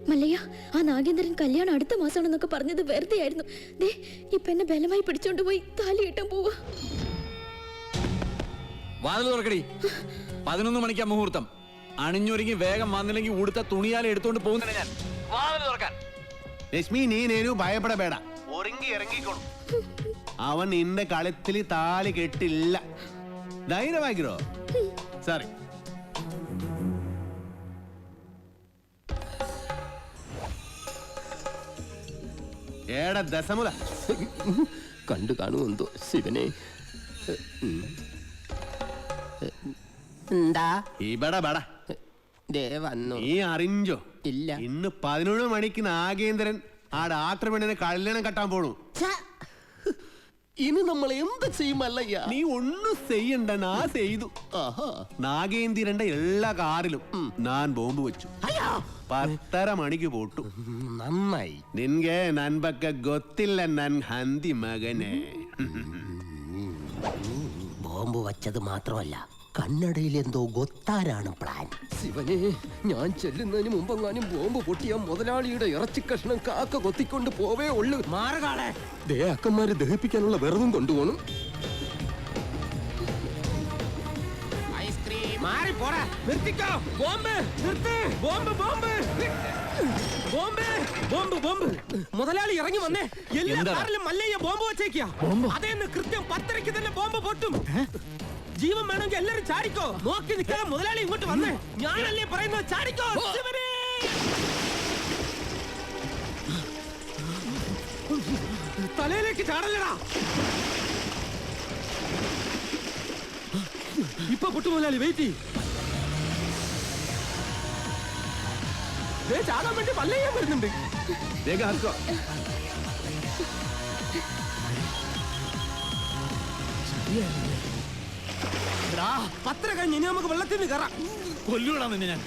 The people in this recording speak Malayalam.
മല്ലയ്യ, ആ നാഗേന്ദ്രൻ കല്യാണം അടുത്ത മാസമാണെന്നൊക്കെ പറഞ്ഞത് വെറുതെ ആയിരുന്നു. ദേ ഇപ്പൊ എന്നെ ബലമായി പിടിച്ചോണ്ട് പോയി താലി കെട്ടാൻ പോവാ. വാതിൽ തുറക്കടി. 11 മണിക്കാ മുഹൂർത്തം. അണിഞ്ഞൊരുങ്ങി വേഗം വന്നില്ലെങ്കിൽ ഉടുത്ത തുണിയാലെ എടുത്തോണ്ട് പോകുന്നില്ല ഞാൻ. വാതിൽ തുറക്കാൻ. ലക്ഷ്മി, നീനേനു ഭയപ്പെടಬೇಡ. ഒരുങ്ങി ഇറങ്ങിക്കോളൂ. അവൻ നിന്റെ കളത്തിൽ താലി കെട്ടില്ല. ധൈര്യമാക്കിരോ. സോറി. ഏടാ ദശമുല കണ്ടു കാണുമെന്തോ ശിവനെ. എന്താ ഇവിടെ ബട വന്നു? നീ അറിഞ്ഞോ? ഇല്ല. ഇന്ന് 11 മണിക്ക് നാഗേന്ദ്രൻ ആ ഡാക്ടർ പെണ്ണിനെ കല്യാണം കെട്ടാൻ പോണു. ഇനി നമ്മൾ എന്ത് ചെയ്യുമല്ലയ്യ? നീ ഒന്നും ചെയ്യണ്ട, നാ ചെയ്തു. നാഗേന്ദ്രന്റെ എല്ലാ കാറിലും ഞാൻ ബോംബ് വെച്ചു. 10:30 മണിക്ക് പോട്ടു. നന്നായി. നിൻಗೆ ನನ್ ಬಗ್ಗೆ ಗೊತ್ತಿಲ್ಲ ನನ್ ಹಂದಿ ಮಗನೇ. ബോംബ് വച്ചത് മാത്രമല്ല, കണ്ണടയിൽ എന്തോ ഗൊത്താരാണ് പ്ലാൻ. ശിവനെ, ഞാൻ ചെല്ലുന്നതിന് മുമ്പെങ്ങാനും ബോംബ് പൊട്ടിയ മുതലാളിയുടെ ഇറച്ചി കഷ്ണം കാക്ക കൊത്തിക്കൊണ്ട് പോവേ ഉള്ളു. മാറുകാളെ അക്കന്മാര് ദഹിപ്പിക്കാനുള്ള വെറുതും കൊണ്ടുപോകണം. മുതലാളി ഇറങ്ങി വന്നേ. എല്ലാ കാറിലും മല്ലയ്യ ബോംബ് വെച്ചേക്കാ. അതേന്ന് കൃത്യം 10:30 തന്നെ ബോംബ് പൊട്ടും. ജീവൻ വേണമെങ്കിൽ എല്ലാരും ചാടിക്കോ. നോക്കി നിൽക്കാതെ മുതലാളി ഇങ്ങോട്ട് വന്നേ. ഞാനല്ലേ പറയുന്നത്, ചാടിക്കോ. തലയിലേക്ക് ചാടല്ലടാ. ഇപ്പൊ പൊട്ടു മുതലാളി, വെയിറ്റ്. ചാടാൻ വേണ്ടി മല്ലയ്യ വരുന്നുണ്ട്. പത്ര കഴിഞ്ഞ് ഇനി നമുക്ക് വെള്ളത്തിൽ നിന്ന് കയറാം. കൊല്ലൂടാ നിന്നെ ഞാൻ.